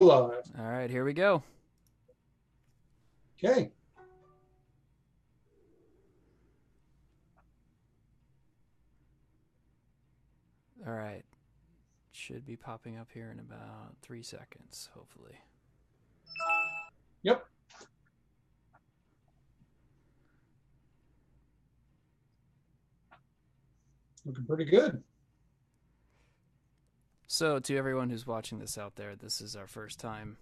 Live. All right, here we go. Okay. All right. Should be popping up here in about 3 seconds, hopefully. Yep. Looking pretty good. So, to everyone who's watching this out there, this is our first time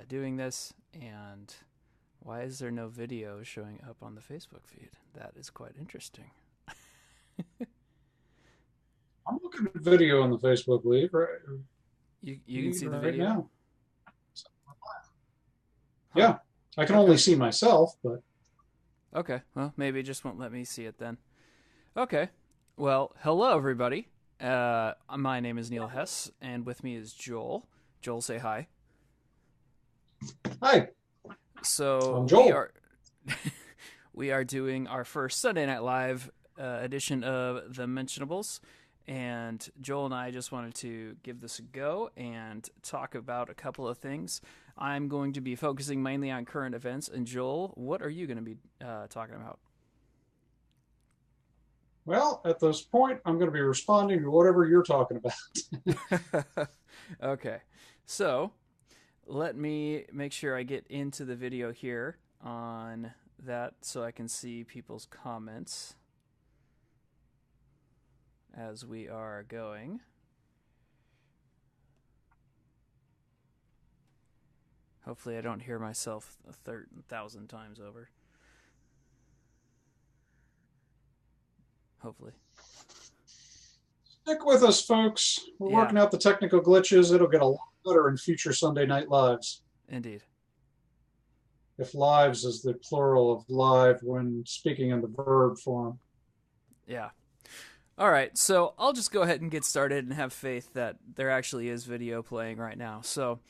doing this, and why is there no video showing up on the Facebook feed? That is quite interesting. I'm looking at video on the Facebook You can see the right video? now. Huh. Yeah. I can Okay. only see myself, but Okay, well, maybe it just won't let me see it then. Okay, well, hello, everybody. My name is Neil Hess, and with me is Joel. Joel, say hi. hi, So I'm we Joel. are we are doing our first Sunday Night Live edition of the Mentionables, and Joel and I just wanted to give this a go and talk about a couple of things. I'm going to be focusing mainly on current events, and Joel, what are you going to be talking about? Well, at this point, I'm going to be responding to whatever you're talking about. Okay, so let me make sure I get into the video here on that so I can see people's comments as we are going. Hopefully, I don't hear myself 1,000 times over. Hopefully. Stick with us, folks. We're Yeah, working out the technical glitches. It'll get a lot better in future Sunday Night Lives. indeed. If lives is the plural of live when speaking in the verb form. Yeah. All right, so I'll just go ahead and get started and have faith that there actually is video playing right now. So,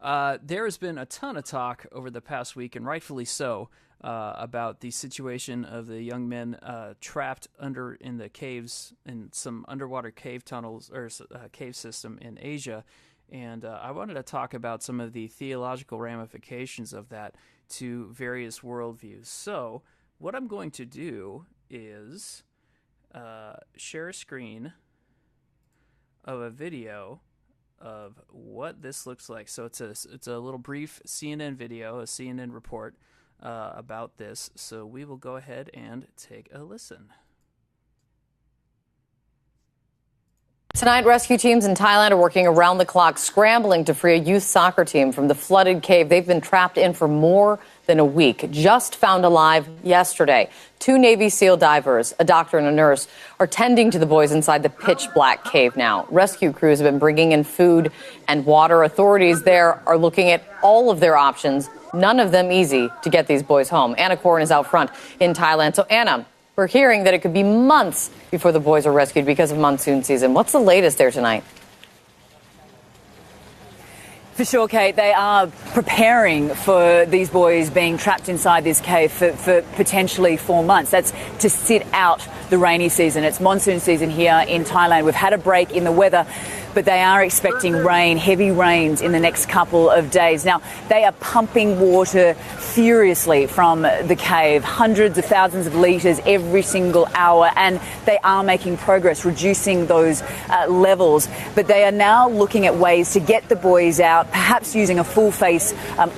there has been a ton of talk over the past week, and rightfully so, about the situation of the young men trapped under in the caves in some underwater cave tunnels or cave system in Asia. And I wanted to talk about some of the theological ramifications of that to various worldviews. So, what I'm going to do is share a screen of a video of what this looks like. So it's a little brief CNN video, a CNN report about this. So we will go ahead and take a listen. Tonight, rescue teams in Thailand are working around the clock, scrambling to free a youth soccer team from the flooded cave they've been trapped in for more than a week. Just found alive yesterday. Two Navy SEAL divers, a doctor and a nurse, are tending to the boys inside the pitch-black cave now. Rescue crews have been bringing in food and water. Authorities there are looking at all of their options, none of them easy to get these boys home. Anna Corrin is out front in Thailand. So, Anna, we're hearing that it could be months before the boys are rescued because of monsoon season. What's the latest there tonight? For sure, Kate. They are preparing for these boys being trapped inside this cave for potentially 4 months. That's to sit out the rainy season. It's monsoon season here in Thailand. We've had a break in the weather, but they are expecting rain, heavy rains in the next couple of days. Now, they are pumping water furiously from the cave, hundreds of thousands of litres every single hour, and they are making progress, reducing those levels. But they are now looking at ways to get the boys out, perhaps using a full-face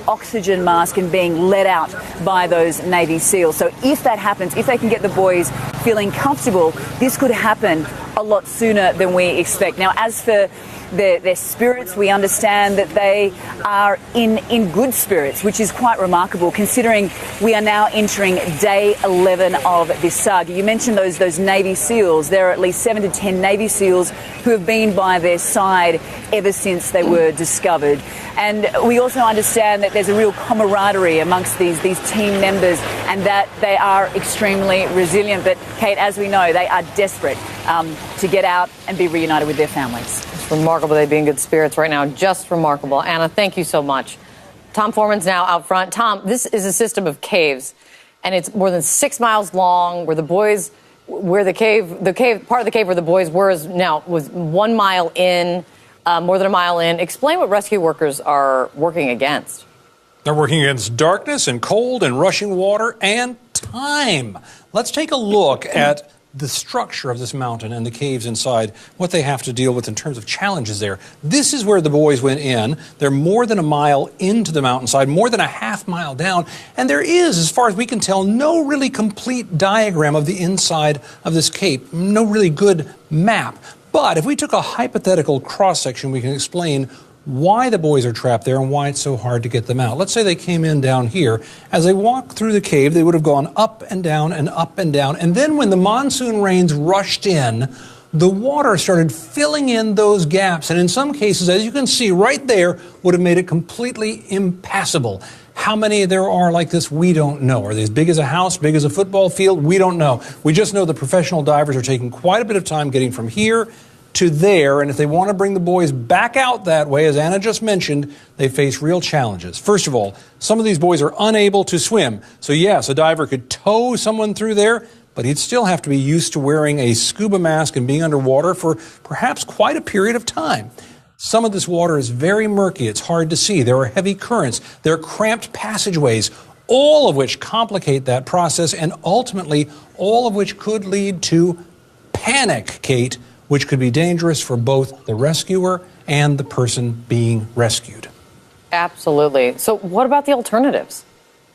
oxygen mask and being let out by those Navy SEALs. So if that happens, if they can get the boys feeling comfortable, this could happen a lot sooner than we expect. Now, as for their spirits, we understand that they are in good spirits, which is quite remarkable considering we are now entering day 11 of this saga. You mentioned those Navy SEALs. There are at least 7 to 10 Navy SEALs who have been by their side ever since they were discovered. And we also understand that there's a real camaraderie amongst these team members and that they are extremely resilient. But, Kate, as we know, they are desperate to get out and be reunited with their families. It's remarkable they'd be in good spirits right now. Just remarkable. Anna, thank you so much. Tom Foreman's now out front. Tom, this is a system of caves, and it's more than 6 miles long, where the boys, where the cave, part of the cave where the boys were is now was 1 mile in. more than a mile in. Explain what rescue workers are working against. They're working against darkness and cold and rushing water and time. Let's take a look at the structure of this mountain and the caves inside, what they have to deal with in terms of challenges there. This is where the boys went in. They're more than a mile into the mountainside, more than a half mile down, and there is, as far as we can tell, no really complete diagram of the inside of this cave, no really good map. But if we took a hypothetical cross-section, we can explain why the boys are trapped there and why it's so hard to get them out. Let's say they came in down here. As they walked through the cave, they would have gone up and down and up and down. And then when the monsoon rains rushed in, the water started filling in those gaps. And in some cases, as you can see right there, would have made it completely impassable. How many there are like this, we don't know. Are they as big as a house, big as a football field? We don't know. We just know the professional divers are taking quite a bit of time getting from here to there, and if they want to bring the boys back out that way, as Anna just mentioned, they face real challenges. First of all, some of these boys are unable to swim. So yes, a diver could tow someone through there, but he'd still have to be used to wearing a scuba mask and being underwater for perhaps quite a period of time. Some of this water is very murky. It's hard to see. There are heavy currents. There are cramped passageways, all of which complicate that process, and ultimately, all of which could lead to panic, Kate, which could be dangerous for both the rescuer and the person being rescued. Absolutely. So what about the alternatives?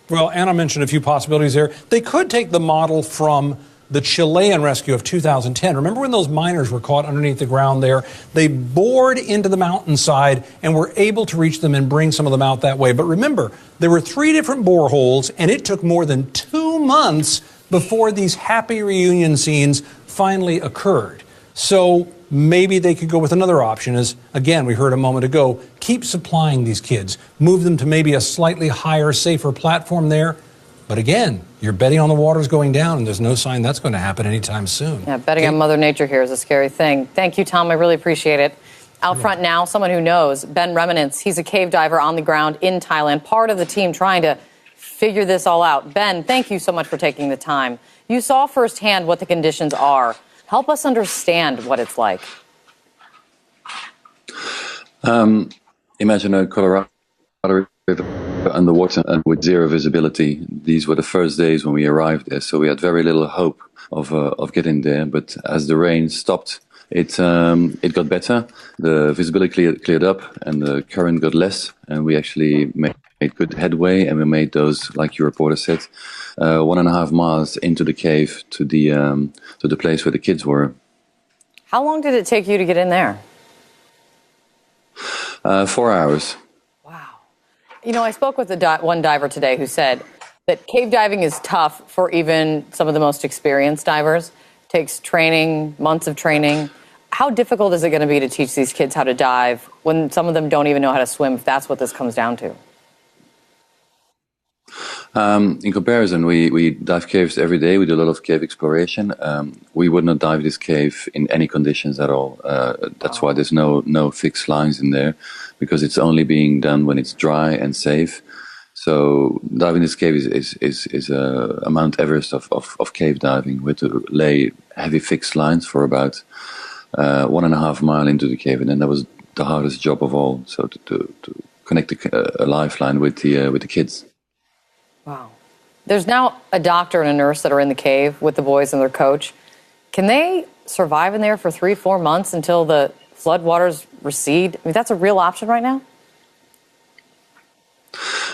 Well, Anna mentioned a few possibilities there. They could take the model from the Chilean rescue of 2010. Remember when those miners were caught underneath the ground there? They bored into the mountainside and were able to reach them and bring some of them out that way. But remember, there were 3 different boreholes, and it took more than 2 months before these happy reunion scenes finally occurred. So maybe they could go with another option, as, again, we heard a moment ago, keep supplying these kids, move them to maybe a slightly higher, safer platform there. But again, you're betting on the waters going down, and there's no sign that's going to happen anytime soon. Yeah, betting on Mother Nature here is a scary thing. Thank you, Tom. I really appreciate it. Out front now, someone who knows, Ben Reminence. He's a cave diver on the ground in Thailand, part of the team trying to figure this all out. Ben, thank you so much for taking the time. You saw firsthand what the conditions are. Help us understand what it's like. Imagine a Colorado River underwater and with zero visibility. These were the first days when we arrived there, so we had very little hope of getting there. But as the rain stopped, it got better. The visibility cleared up, and the current got less, and we actually made good headway. And we made those, like your reporter said, 1.5 miles into the cave to the place where the kids were. How long did it take you to get in there? 4 hours. Wow. You know, I spoke with one diver today who said that cave diving is tough for even some of the most experienced divers. It takes training, months of training. How difficult is it going to be to teach these kids how to dive when some of them don't even know how to swim, if that's what this comes down to? In comparison, we dive caves every day. We do a lot of cave exploration. We would not dive this cave in any conditions at all. That's why there's no fixed lines in there, because it's only being done when it's dry and safe. So diving this cave is a Mount Everest of cave diving. We have to lay heavy fixed lines for about 1.5 miles into the cave, and then that was the hardest job of all. So to connect a lifeline with the kids. Wow. There's now a doctor and a nurse that are in the cave with the boys and their coach. Can they survive in there for 3-4 months until the floodwaters recede? I mean, that's a real option right now?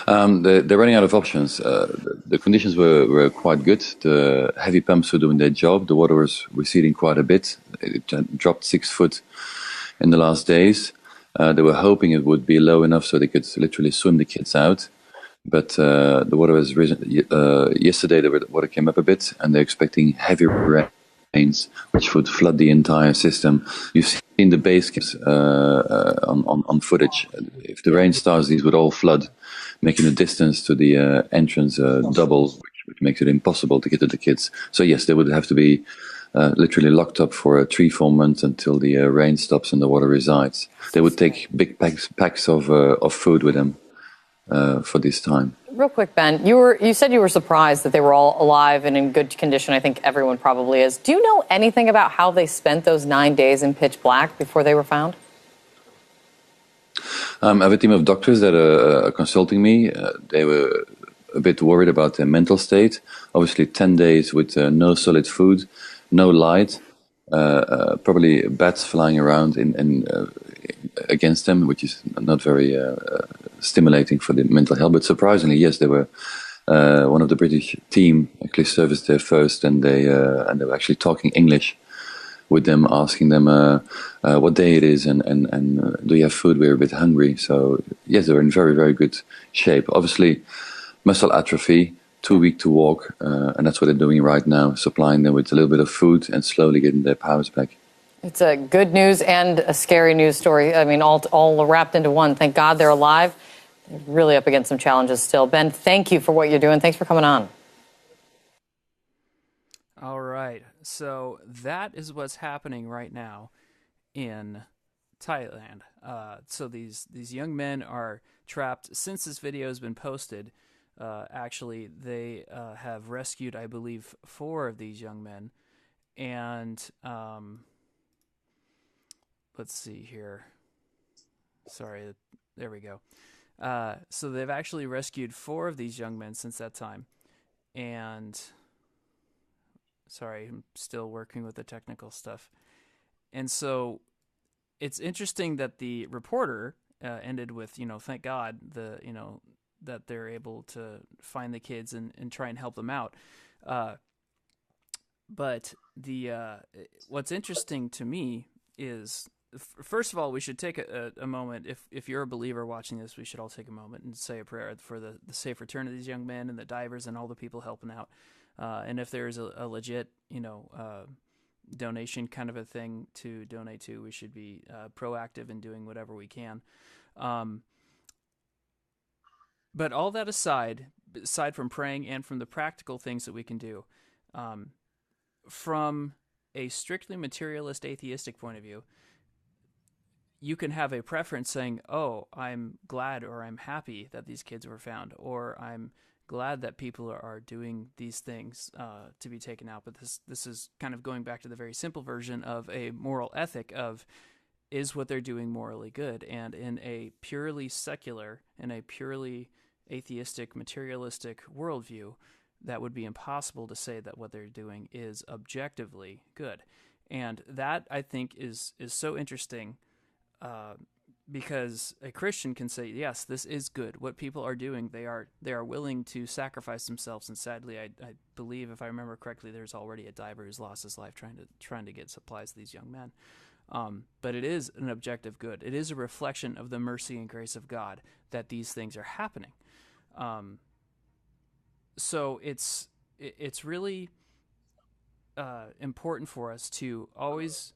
They're running out of options. The conditions were quite good. The heavy pumps were doing their job. The water was receding quite a bit. It dropped 6 foot in the last days. They were hoping it would be low enough so they could literally swim the kids out. But the water has risen. Yesterday, the water came up a bit, and they're expecting heavy rains, which would flood the entire system. You've seen the base camps on footage. If the rain starts, these would all flood, making the distance to the entrance double, which makes it impossible to get to the kids. So yes, they would have to be literally locked up for 3-4 months until the rain stops and the water resides. They would take big packs of food with them for this time. Real quick, Ben, you said you were surprised that they were all alive and in good condition. I think everyone probably is. Do you know anything about how they spent those 9 days in pitch black before they were found? I have a team of doctors that are consulting me. They were a bit worried about their mental state. Obviously, 10 days with no solid food, no light, probably bats flying around against them, which is not very stimulating for the mental health. But surprisingly, yes, they were. One of the British team actually serviced there first, and they were actually talking English with them, asking them what day it is and do you have food? We're a bit hungry. So yes, they were in very, very good shape. Obviously, muscle atrophy, too weak to walk, and that's what they're doing right now, supplying them with a little bit of food and slowly getting their powers back. It's a good news and a scary news story. I mean, all wrapped into one. Thank God they're alive. They're really up against some challenges still. Ben, thank you for what you're doing. Thanks for coming on. All right. So that is what's happening right now in Thailand. So these young men are trapped. Since this video has been posted, actually, they have rescued, I believe, 4 of these young men. And let's see here. Sorry, there we go. So they've actually rescued 4 of these young men since that time. And sorry, I'm still working with the technical stuff. And so it's interesting that the reporter ended with, thank God that they're able to find the kids and try and help them out. But what's interesting to me is, first of all, we should take a moment. If you're a believer watching this, we should all take a moment and say a prayer for the safe return of these young men and the divers and all the people helping out. And if there's a legit, donation kind of a thing to donate to, we should be proactive in doing whatever we can. But all that aside from praying and from the practical things that we can do, from a strictly materialist atheistic point of view, you can have a preference saying, oh, I'm glad or I'm happy that these kids were found, or I'm glad that people are doing these things to be taken out. But this is kind of going back to the very simple version of a moral ethic of, is what they're doing morally good? And in a purely secular, in a purely atheistic, materialistic worldview, that would be impossible to say that what they're doing is objectively good. And that, I think, is so interesting, because a Christian can say, yes, this is good. What people are doing, they are willing to sacrifice themselves. And sadly, I believe, if I remember correctly, there's already a diver who's lost his life trying to get supplies to these young men. But it is an objective good. It is a reflection of the mercy and grace of God that these things are happening. So it's really important for us to always,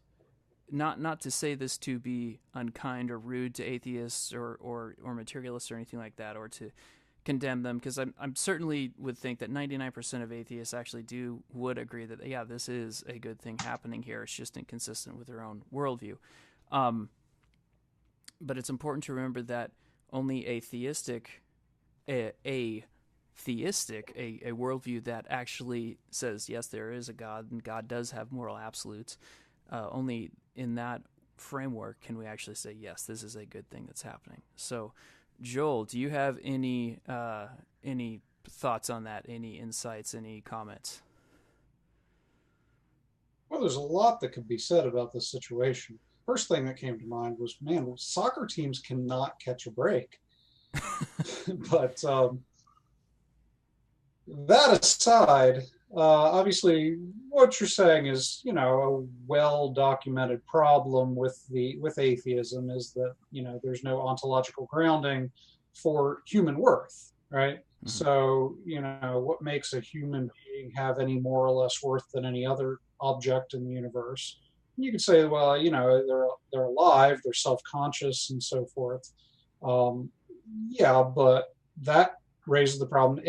not to say this to be unkind or rude to atheists or materialists or anything like that, or to condemn them, because I'm certainly would think that 99% of atheists actually would agree that, yeah, this is a good thing happening here. It's just inconsistent with their own worldview. But it's important to remember that only a worldview that actually says, yes, there is a God and God does have moral absolutes, only in that framework can we actually say, yes, this is a good thing that's happening. So, Joel, do you have any thoughts on that? Any insights? Any comments? Well, there's a lot that could be said about this situation. First thing that came to mind was, man, soccer teams cannot catch a break. But that aside, obviously, what you're saying is, a well-documented problem with atheism is that there's no ontological grounding for human worth, right? Mm-hmm. So what makes a human being have any more or less worth than any other object in the universe? You could say, well, they're alive, they're self-conscious, and so forth. Yeah, but that raises the problem.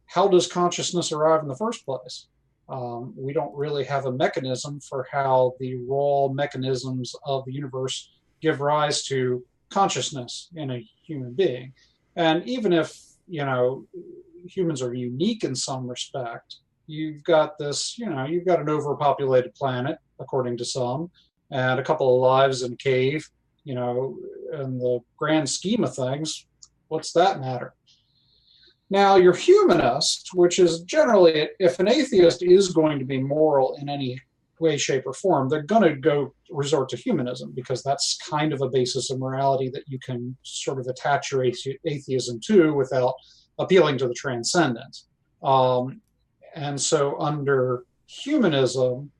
How does consciousness arrive in the first place? We don't really have a mechanism for how the raw mechanisms of the universe give rise to consciousness in a human being. And even if, humans are unique in some respect, you've got an overpopulated planet, according to some, and a couple of lives in a cave, you know, in the grand scheme of things, what's that matter? Now, your humanist, which is generally, if an atheist is going to be moral in any way, shape, or form, they're going to go resort to humanism because that's kind of a basis of morality that you can sort of attach your atheism to without appealing to the transcendent. And so under humanism,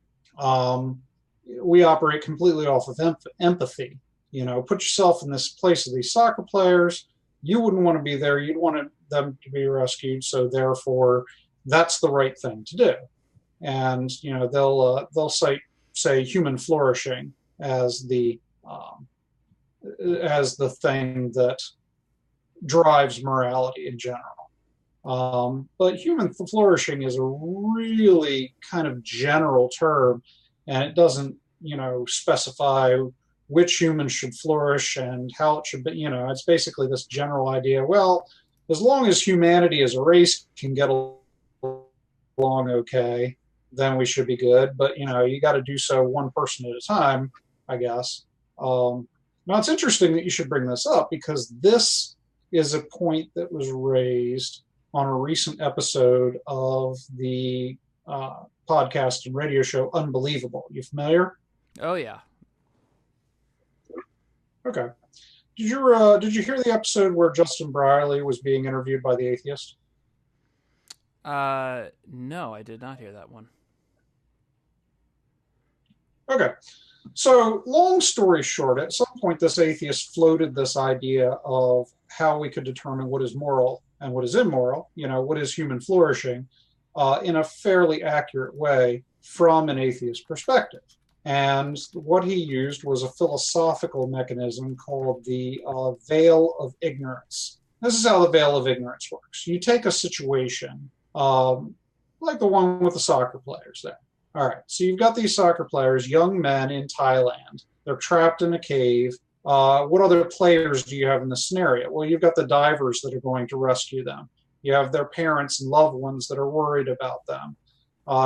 we operate completely off of empathy. You know, put yourself in this place of these soccer players. You wouldn't want to be there. You'd want them to be rescued. So therefore, that's the right thing to do. And you know, they'll say human flourishing as the thing that drives morality in general. But human flourishing is a really kind of general term, and it doesn't, you know, specify which humans should flourish and how it should be. You know, it's basically this general idea. Well, as long as humanity as a race can get along okay, then we should be good. But you know, you got to do so one person at a time, I guess. Now it's interesting that you should bring this up because this is a point that was raised on a recent episode of the podcast and radio show Unbelievable. You familiar? Oh yeah. Okay. Did you hear the episode where Justin Brierley was being interviewed by the atheist? No, I did not hear that one. Okay. So, long story short, at some point, this atheist floated this idea of how we could determine what is moral and what is immoral, you know, what is human flourishing, in a fairly accurate way from an atheist perspective. And what he used was a philosophical mechanism called the veil of ignorance. This is how the veil of ignorance works. You take a situation like the one with the soccer players there. All right, so you've got these soccer players, young men in Thailand. They're trapped in a cave. What other players do you have in the scenario? Well, you've got the divers that are going to rescue them. You have their parents and loved ones that are worried about them.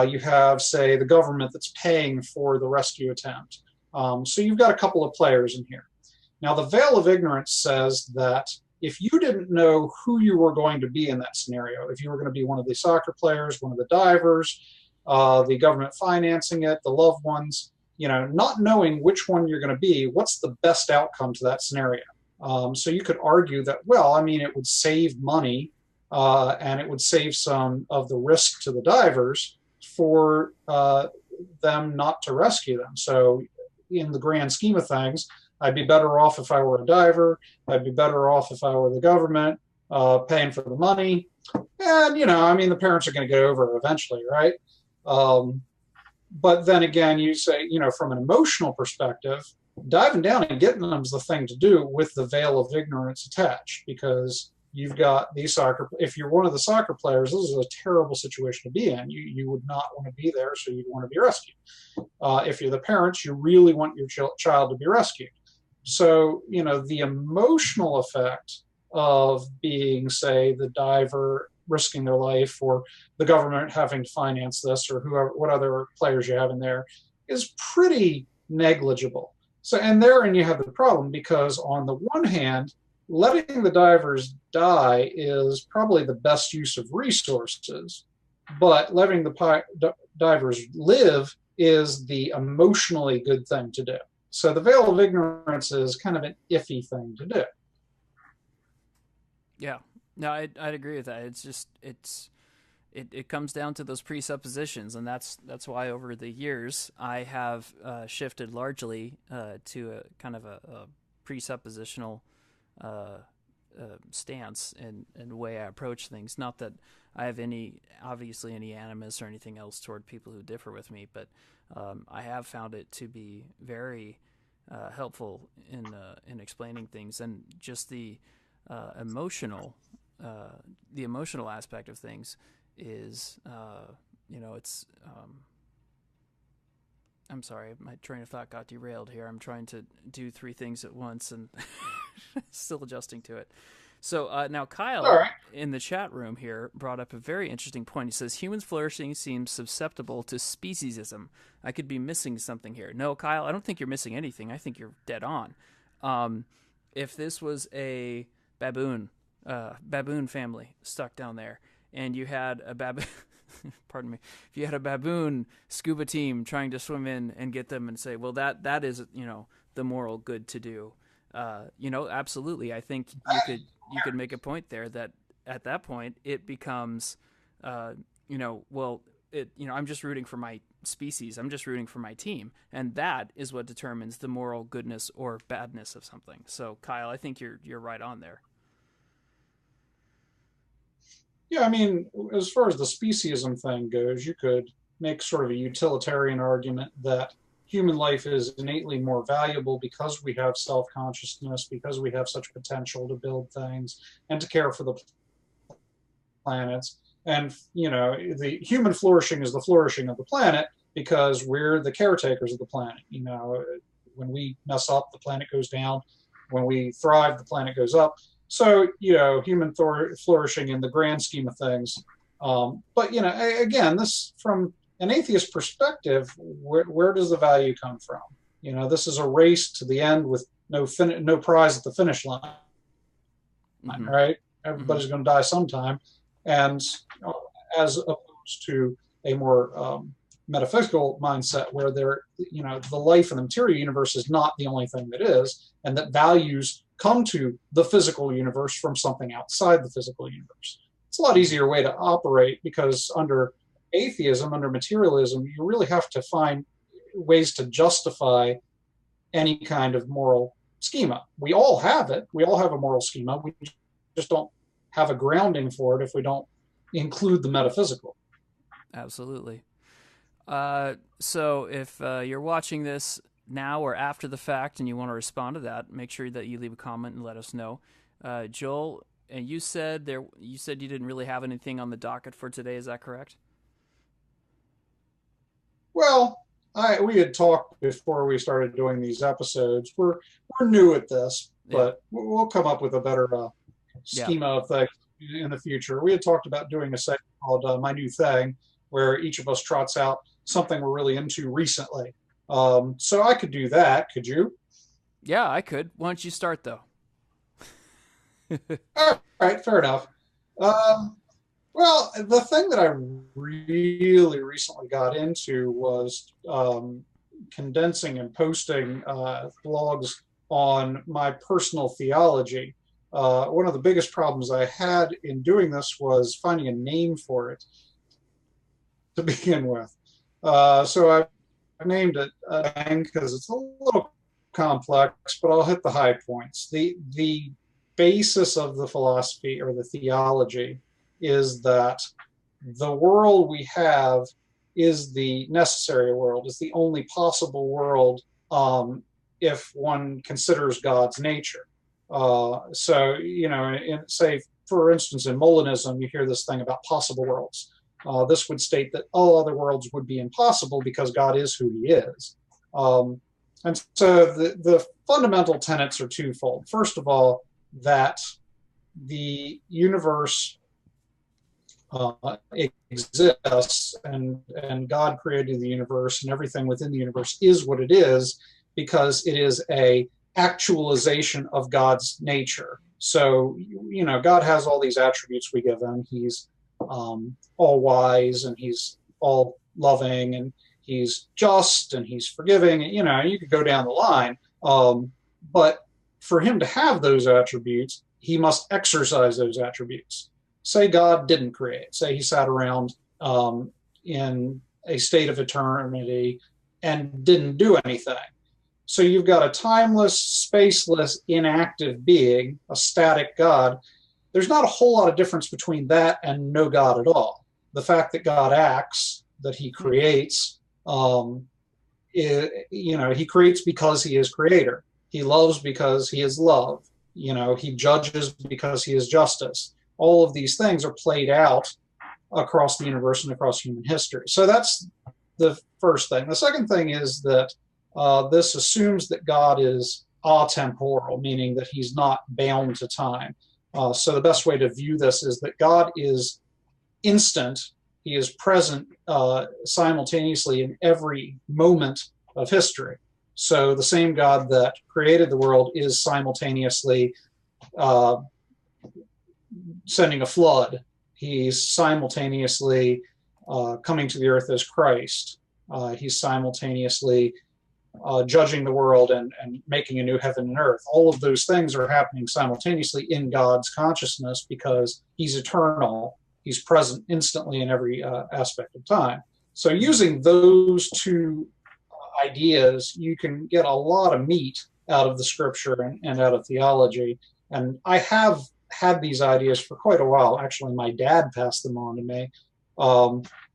You have, say, the government that's paying for the rescue attempt. So you've got a couple of players in here. Now, the veil of ignorance says that if you didn't know who you were going to be in that scenario, if you were going to be one of the soccer players, one of the divers, the government financing it, the loved ones, you know, not knowing which one you're going to be, what's the best outcome to that scenario? So you could argue that, well, I mean, it would save money and it would save some of the risk to the divers for them not to rescue them. So in the grand scheme of things, I'd be better off if I were a diver. I'd be better off if I were the government paying for the money. And, you know, I mean, the parents are going to get over it eventually, right? But then again, you say, you know, from an emotional perspective, diving down and getting them is the thing to do with the veil of ignorance attached, because you've got these soccer. If you're one of the soccer players, this is a terrible situation to be in. You would not want to be there, so you'd want to be rescued. If you're the parents, you really want your child to be rescued. So, you know, the emotional effect of being, say, the diver risking their life, or the government having to finance this, or whoever, what other players you have in there, is pretty negligible. So, and therein you have the problem, because on the one hand, letting the divers die is probably the best use of resources, but letting the divers live is the emotionally good thing to do. So the veil of ignorance is kind of an iffy thing to do. Yeah, no, I'd agree with that. It's just it comes down to those presuppositions, and that's why over the years I have shifted largely to a kind of a presuppositional stance and way I approach things. Not that I have obviously any animus or anything else toward people who differ with me, but I have found it to be very helpful in explaining things, and just the emotional aspect of things is, you know, it's. I'm sorry, my train of thought got derailed here. I'm trying to do three things at once and still adjusting to it. So now Kyle in the chat room here brought up a very interesting point. He says, humans flourishing seems susceptible to speciesism. I could be missing something here. No, Kyle, I don't think you're missing anything. I think you're dead on. If this was a baboon family stuck down there, and you had a baboon, pardon me, if you had a baboon scuba team trying to swim in and get them and say, well, that is, the moral good to do. Absolutely. I think you could make a point there that at that point it becomes, I'm just rooting for my species. I'm just rooting for my team. And that is what determines the moral goodness or badness of something. So Kyle, I think you're right on there. Yeah, I mean, as far as the speciesism thing goes, you could make sort of a utilitarian argument that human life is innately more valuable because we have self-consciousness, because we have such potential to build things and to care for the planets. And, the human flourishing is the flourishing of the planet because we're the caretakers of the planet. When we mess up, the planet goes down. When we thrive, the planet goes up. So, human flourishing in the grand scheme of things. But, again, this from an atheist perspective, where does the value come from? This is a race to the end with no prize at the finish line, right? Everybody's going to die sometime. And as opposed to a more metaphysical mindset where the life in the material universe is not the only thing that is, and that values come to the physical universe from something outside the physical universe. It's a lot easier way to operate because under atheism, under materialism, you really have to find ways to justify any kind of moral schema. We all have it. We all have a moral schema. We just don't have a grounding for it if we don't include the metaphysical. Absolutely. So if you're watching this now or after the fact and you want to respond to that, make sure that you leave a comment and let us know. Joel, and you said you didn't really have anything on the docket for today. Is that correct? Well, we had talked before we started doing these episodes. We're new at this, but we'll come up with a better schema of things in the future. We had talked about doing a segment called My New Thing, where each of us trots out something we're really into recently. So I could do that. Could you? Yeah, I could. Why don't you start, though? All right, fair enough. Well, the thing that I really recently got into was condensing and posting blogs on my personal theology. One of the biggest problems I had in doing this was finding a name for it to begin with. So I named it because it's a little complex, but I'll hit the high points. The basis of the philosophy or the theology is that the world we have is the necessary world, is the only possible world if one considers God's nature. So, say, for instance, in Molinism, you hear this thing about possible worlds. This would state that all other worlds would be impossible because God is who he is. And so the fundamental tenets are twofold. First of all, that the universe exists and God created the universe and everything within the universe is what it is because it is a actualization of God's nature. So, God has all these attributes we give him. He's all wise and he's all loving and he's just and he's forgiving. You could go down the line. But for him to have those attributes, he must exercise those attributes. Say God didn't create. Say he sat around in a state of eternity and didn't do anything. So you've got a timeless, spaceless, inactive being, a static God. There's not a whole lot of difference between that and no God at all. The fact that God acts, that he creates, he creates because he is creator. He loves because he is love. He judges because he is justice. All of these things are played out across the universe and across human history. So that's the first thing. The second thing is that this assumes that God is atemporal, meaning that he's not bound to time. So the best way to view this is that God is instant. He is present simultaneously in every moment of history. So the same God that created the world is simultaneously uh, sending a flood. He's simultaneously coming to the earth as Christ. He's simultaneously judging the world and making a new heaven and earth. All of those things are happening simultaneously in God's consciousness because he's eternal. He's present instantly in every aspect of time. So using those two ideas, you can get a lot of meat out of the scripture and out of theology. And I have had these ideas for quite a while. Actually, my dad passed them on to me.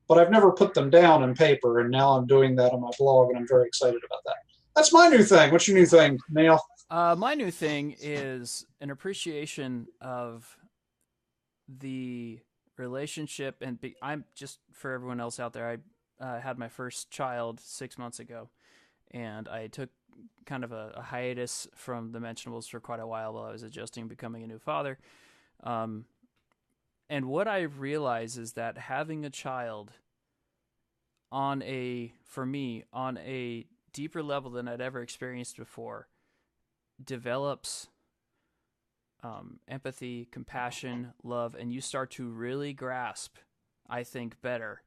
But I've never put them down in paper, and now I'm doing that on my blog, and I'm very excited about that. That's my new thing. What's your new thing, Neil? My new thing is an appreciation of the relationship, and I'm just, for everyone else out there, I had my first child 6 months ago, and I took kind of a hiatus from the Mentionables for quite a while I was adjusting becoming a new father. And what I realize is that having a child for me, on a deeper level than I'd ever experienced before, develops empathy, compassion, love, and you start to really grasp, I think, better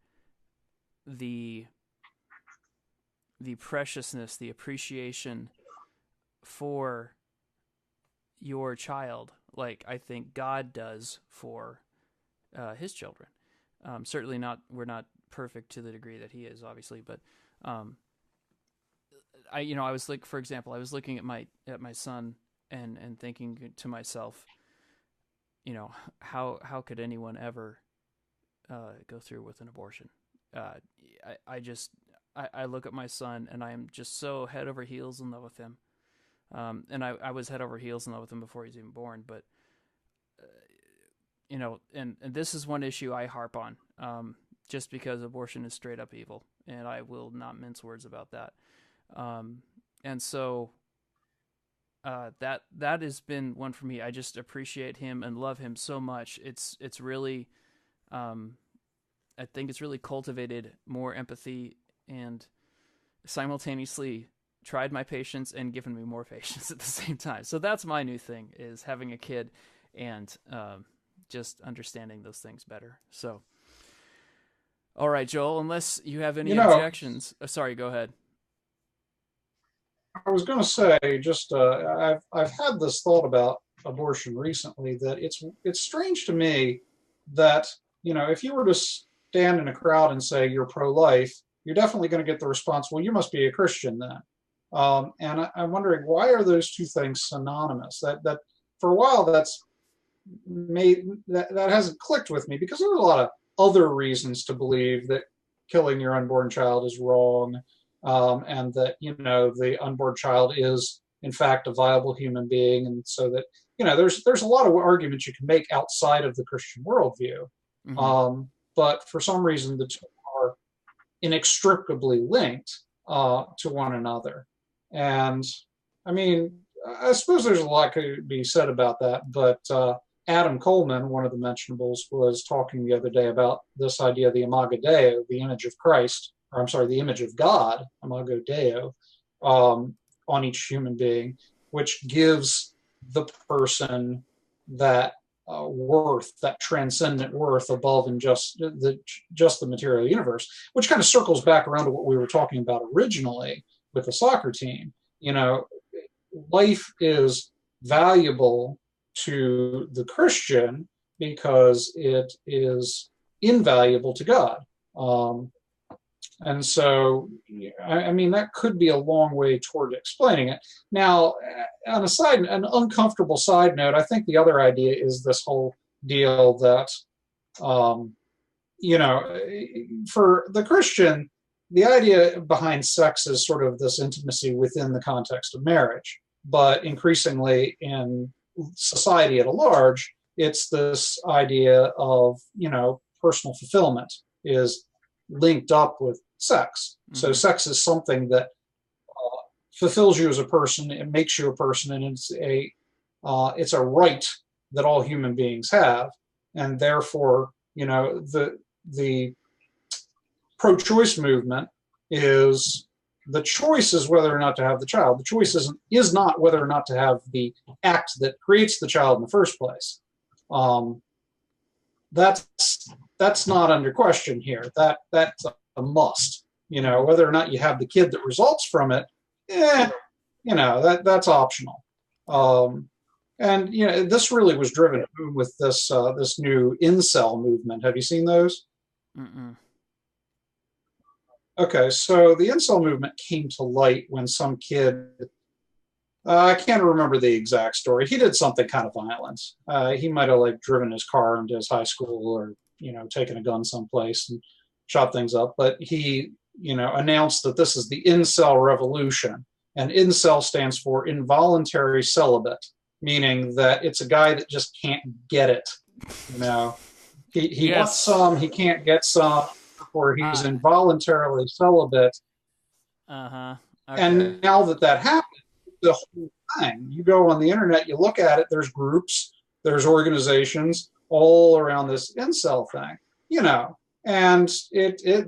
the preciousness, the appreciation for your child, like I think God does for his children. Certainly not, we're not perfect to the degree that he is, obviously, but I was like, for example, I was looking at my son and thinking to myself, how could anyone ever go through with an abortion? I look at my son and I am just so head over heels in love with him. And I was head over heels in love with him before he was even born, but and this is one issue I harp on, just because abortion is straight up evil, and I will not mince words about that. And so that has been one for me. I just appreciate him and love him so much. It's really, I think it's really cultivated more empathy and simultaneously tried my patience and given me more patience at the same time. So that's my new thing, is having a kid and just understanding those things better. So, all right, Joel, unless you have any objections. Sorry, go ahead. I was going to say, just I've had this thought about abortion recently, that it's strange to me that, if you were to stand in a crowd and say you're pro-life, you're definitely going to get the response, well, you must be a Christian then. And I'm wondering, why are those two things synonymous? That for a while that's made that hasn't clicked with me, because there are a lot of other reasons to believe that killing your unborn child is wrong, and that the unborn child is in fact a viable human being, and so that there's a lot of arguments you can make outside of the Christian worldview. Mm-hmm. But for some reason the two are inextricably linked to one another. And I mean, I suppose there's a lot could be said about that, but Adam Coleman, one of the Mentionables, was talking the other day about this idea of the imago Dei, the image of Christ, or I'm sorry, the image of God, imago Dei, on each human being, which gives the person that worth, that transcendent worth above and just the material universe, which kind of circles back around to what we were talking about originally with the soccer team. Life is valuable to the Christian because it is invaluable to God. And so, I mean, that could be a long way toward explaining it. Now, on an uncomfortable side note, I think the other idea is this whole deal that, for the Christian, the idea behind sex is sort of this intimacy within the context of marriage. But increasingly in society at large, it's this idea of, personal fulfillment is linked up with sex. Mm-hmm. So sex is something that fulfills you as a person, it makes you a person, and it's a right that all human beings have. And therefore, the pro-choice movement is the choice is whether or not to have the child. The choice is not whether or not to have the act that creates the child in the first place. That's not under question here. That's a must. Whether or not you have the kid that results from it, that's optional. And this really was driven with this new incel movement. Have you seen those? Mm-mm. Okay, so the incel movement came to light when some kid, I can't remember the exact story. He did something kind of violent. He might have driven his car into his high school, or taken a gun someplace and shot things up. But he announced that this is the incel revolution, and incel stands for involuntary celibate, meaning that it's a guy that just can't get it. He Yes. wants some, he can't get some, or he's involuntarily celibate. Okay. And now that happened, the whole thing, you go on the internet, you look at it, there's groups, there's organizations all around this incel thing, and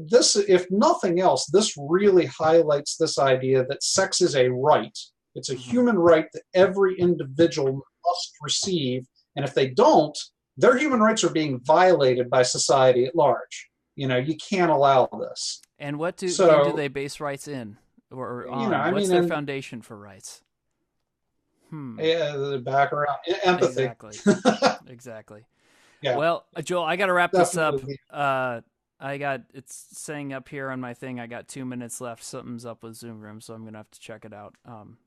this, if nothing else, this really highlights this idea that sex is a right. It's a human right that every individual must receive, and if they don't, their human rights are being violated by society at large. You can't allow this. And what do they base rights in, or on? What's their foundation for rights? Yeah, the background, empathy. Exactly. Yeah. Well, Joel, I got to wrap this up. It's saying up here on my thing, I got 2 minutes left. Something's up with Zoom Room, so I'm going to have to check it out.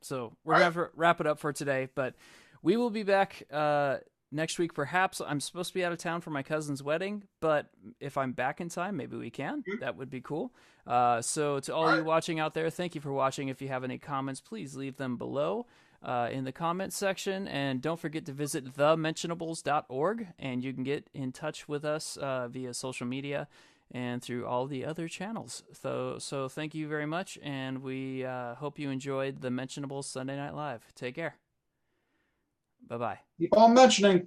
So we're going to wrap it up for today, but we will be back next week, perhaps. I'm supposed to be out of town for my cousin's wedding, but if I'm back in time, maybe we can. That would be cool. So to all you watching out there, thank you for watching. If you have any comments, please leave them below in the comments section, and don't forget to visit thementionables.org, and you can get in touch with us via social media and through all the other channels. So thank you very much, and we hope you enjoyed the Mentionables Sunday Night Live. Take care. Bye-bye. Keep on mentioning.